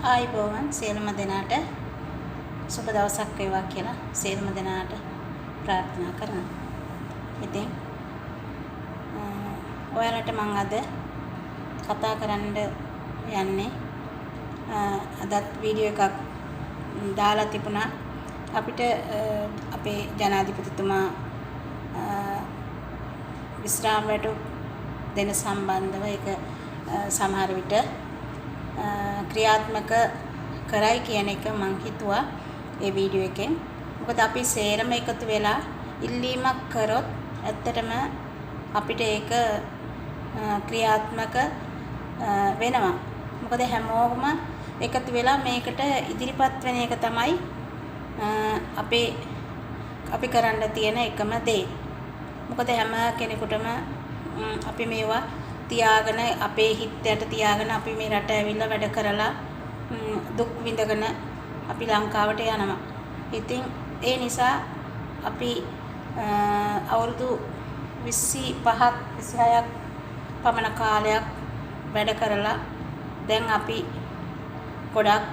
ආයිබෝවන් සියලුම දෙනාට සුබ දවසක් වේවා කියලා සියලුම දෙනාට ප්‍රාර්ථනා කරනවා. ඉතින් ඔයාලට මම අද කතා කරන්න යන්නේ අදත් වීඩියෝ එකක් දාලා තිබුණා අපිට අපේ ජනාධිපතිතුමා විශ්‍රාම වැටුප් දෙන සම්බන්ධව ඒක සමහර විට ක්‍රියාත්මක කරයි කියන එක මම හිතුවා ඒ වීඩියෝ එකෙන්. මොකද අපි සේරම එකතු වෙලා ඉල්ලීමක් කරොත් ඇත්තටම අපිට ඒක ක්‍රියාත්මක වෙනවා. මොකද හැමෝම එකතු වෙලා මේකට ඉදිරිපත් වෙන එක තමයි අපි කරන්න තියෙන එකම දේ. මොකද හැම කෙනෙකුටම අපි මේවා තියාගෙන අපේ හිතයට තියාගෙන අපි මේ රට ඇවිල්ලා වැඩ කරලා දුක් විඳගෙන අපි ලංකාවට යනවා. ඉතින් ඒ නිසා අපි අවුරුදු 25ක් 26ක් පමණ කාලයක් වැඩ කරලා දැන් අපි ගොඩක්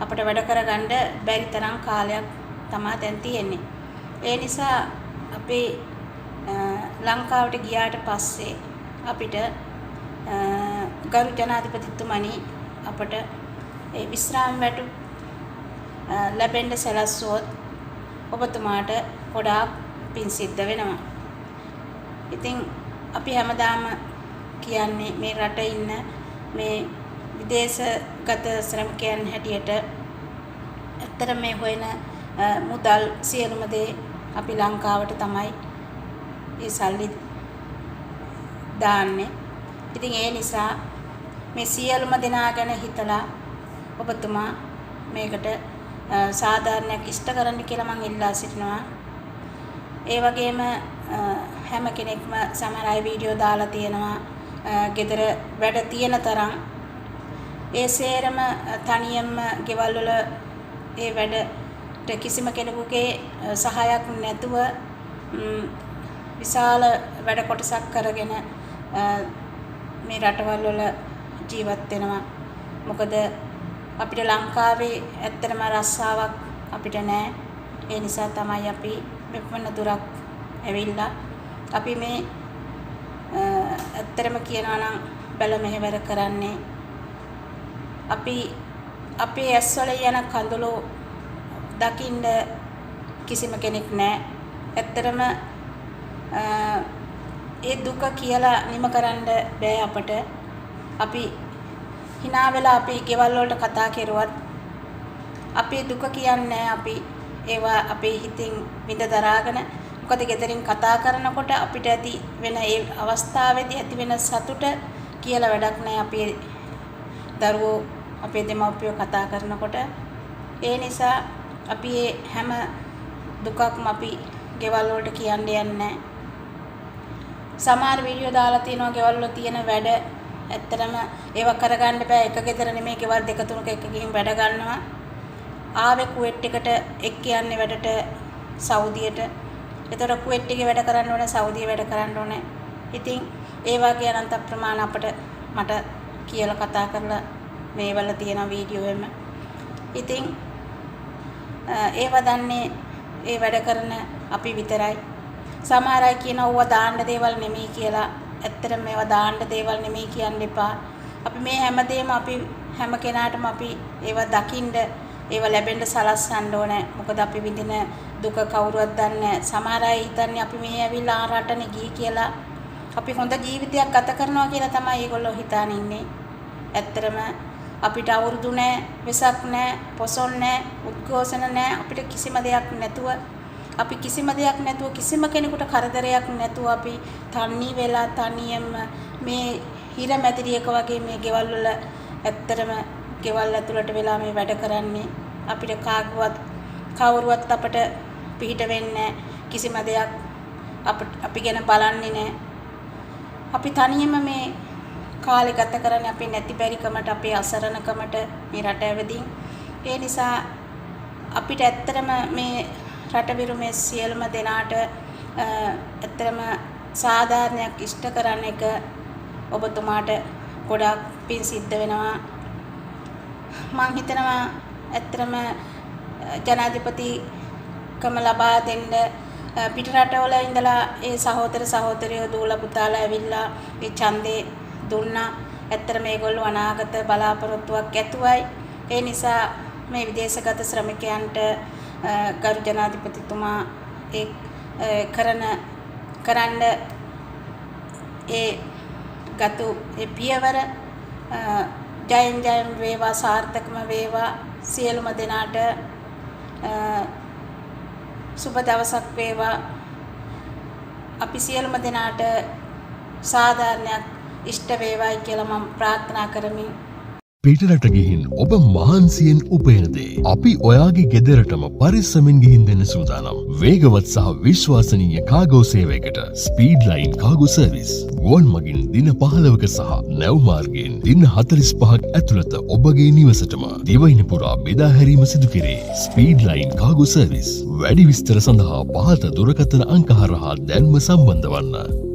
අපිට වැඩ කරගන්න බැරි තරම් කාලයක් තමයි දැන් තියෙන්නේ. ඒ නිසා අපි ලංකාවට ගියාට පස්සේ අපිට ගරු ජනාධිපතිතුමනි අපට ඒ විශ්‍රාම වැටුප් ලැබෙන්න සැලැස්සුවොත් ඔබතුමාට ගොඩාක් පින් සිද්ධ වෙනවා. ඉතින් අපි හැමදාම කියන්නේ මේ රටේ ඉන්න මේ විදේශගත ශ්‍රමිකයන් හැටියට ඇත්තට මේ හොයන මුදල් සියලුම දේ අපි ලංකාවට තමයි ඒ සල්ලි දාන්නේ. ඉතින් ඒ නිසා මේ සියලුම දෙනා ගැන හිතලා ඔබතුමා මේකට සාධාරණයක් ඉෂ්ට කරන්න කියලා මම ඉල්ලා සිටිනවා. ඒ වගේම හැම කෙනෙක්ම සමහර අය වීඩියෝ දාලා තියෙනවා ගෙදර වැඩ තියෙන තරම් ඒ සේරම තනියම ගෙවල් වල ඒ වැඩට කිසිම කෙනෙකුගේ සහායක් නැතුව විශාල වැඩ කොටසක් කරගෙන මේ රටවල් වල ජීවත් වෙනවා. මොකද අපිට ලංකාවේ ඇත්තටම රස්සාවක් අපිට නැහැ. ඒ නිසා තමයි අපි මෙපමණ දුරක් ඇවිල්ලා අපි මේ ඇත්තටම කියනවා නම් බැල මෙහෙවර කරන්නේ. අපි අපේ ඇස්වල යන කඳුළු දකින්න කිසිම කෙනෙක් නැහැ. ඇත්තටම ඒ දුක කියලා නිම කරන්න බෑ අපට. අපි hina වෙලා අපි ගෙවල් වලට කතා කරුවත් අපේ දුක කියන්නේ අපි ඒවා අපේ හිතින් විඳ දරාගෙන මොකද ගෙදරින් කතා කරනකොට අපිට ඇති වෙන ඒ අවස්ථාවේදී ඇති වෙන සතුට කියලා වැඩක් නැහැ අපේ දරුවෝ අපේ දෙමව්පියෝ කතා කරනකොට. ඒ නිසා අපි හැම දුකක්ම අපි ගෙවල් වලට කියන්නේ නැහැ. සමහර වීඩියෝ දාලා තියෙනවා ගෙවල් වල තියෙන වැඩ ඇත්තටම ඒව කරගන්න බෑ. එක ගෙදර නෙමෙයි ගෙවල් දෙක තුනක එක ගිහින් වැඩ ගන්නවා. ආවේ කුවේට් එකට එක් කියන්නේ වැඩට සෞදියට. ඒතර කුවේට් එකේ වැඩ කරන්න ඕනේ සෞදියේ වැඩ කරන්න ඕනේ. ඉතින් ඒ වගේ අනන්ත ප්‍රමාණ අපට මට කියලා කතා කරලා මේවල තියෙන වීඩියෝ එම. ඉතින් ඒව දන්නේ ඒ වැඩ කරන අපි විතරයි. සමහර අය කියනවා ඕවා දාන්න දේවල් නෙමෙයි කියලා. ඇත්තටම මේවා දාන්න දේවල් නෙමෙයි කියන්න එපා. අපි මේ හැමදේම අපි හැම කෙනාටම අපි ඒවා දකින්න ඒවා ලැබෙන්න සලස්වන්න ඕනේ. මොකද අපි විඳින දුක කවුරුවත් දන්නේ නැහැ. සමහර අය හිතන්නේ අපි මෙහි ඇවිල්ලා රටනේ ගිහි කියලා අපි හොඳ ජීවිතයක් ගත කරනවා කියලා තමයි ඒගොල්ලෝ හිතාන ඉන්නේ. ඇත්තටම අපිට අවුරුදු නැහැ, වෙසක් නැහැ, පොසොන් නැහැ, උද්ඝෝෂණ නැහැ. අපිට කිසිම දෙයක් නැතුව අපි කිසිම දෙයක් නැතුව කිසිම කෙනෙකුට කරදරයක් නැතුව අපි තනි වෙලා තනියම මේ හිර මැදිරියක වගේ මේ ගෙවල් වල ඇත්තටම ගෙවල් ඇතුළට වෙලා මේ වැඩ කරන්නේ. අපිට කාගවත් කවුරුවත් අපට පිහිට වෙන්නේ කිසිම දෙයක් අපි ගැන බලන්නේ නැහැ. අපි තනියම මේ කාලේ ගත කරන්නේ අපි නැති බැරිකමට අපේ අසරණකමට මේ රට ඇවදින්. ඒ නිසා අපිට ඇත්තටම මේ රටවිරු මේ සියලුම දෙනාට ඇත්තටම සාධාරණයක් ඉෂ්ට කරන එක ඔබතුමාට ගොඩාක් පින් සිද්ධ වෙනවා. මම හිතනවා ඇත්තටම ජනාධිපතිකම ලබා දෙන්න පිට රටවල ඉඳලා ඒ සහෝදර සහෝදරියෝ දූලා පුතාලා ඇවිල්ලා ඒ ඡන්දේ දුන්නා. ඇත්තට මේගොල්ලෝ අනාගත බලාපොරොත්තුවක් ඇතුවයි. ඒ නිසා මේ විදේශගත ශ්‍රමිකයන්ට ගරු ජනාධිපතිතුමා ඒ කරන්න ඒ ගතු ඒ පියවර ජයෙන් ජයෙන් වේවා සාර්ථකම වේවා සියලුම දෙනාට සුබ දවසක් වේවා අපි සියලුම දෙනාට සාධාරණයක් ඉෂ්ට වේවායි කියලා මම ප්‍රාර්ථනා කරමි. පිටරට ගිහින් ඔබ මහන්සියෙන් උපයන දේ අපි ඔයාගේ ගෙදරටම පරිස්සමින් ගිහින් දෙන්න සූදානම්. වේගවත් සහ විශ්වාසනීය කාගෝ සේවයකට ස්පීඩ්ලයින් කාගෝ සර්විස් ගුවන් මගින් දින 15ක සහ නැව් මාර්ගයෙන් දින 45ක් ඇතුළත ඔබගේ නිවසටම දිවයින පුරා බෙදා හැරීම සිදු කෙරේ. ස්පීඩ්ලයින් කාගෝ සර්විස් වැඩි විස්තර සඳහා පහත දුරකථන අංක හරහා දැන්ම සම්බන්ධ වන්න.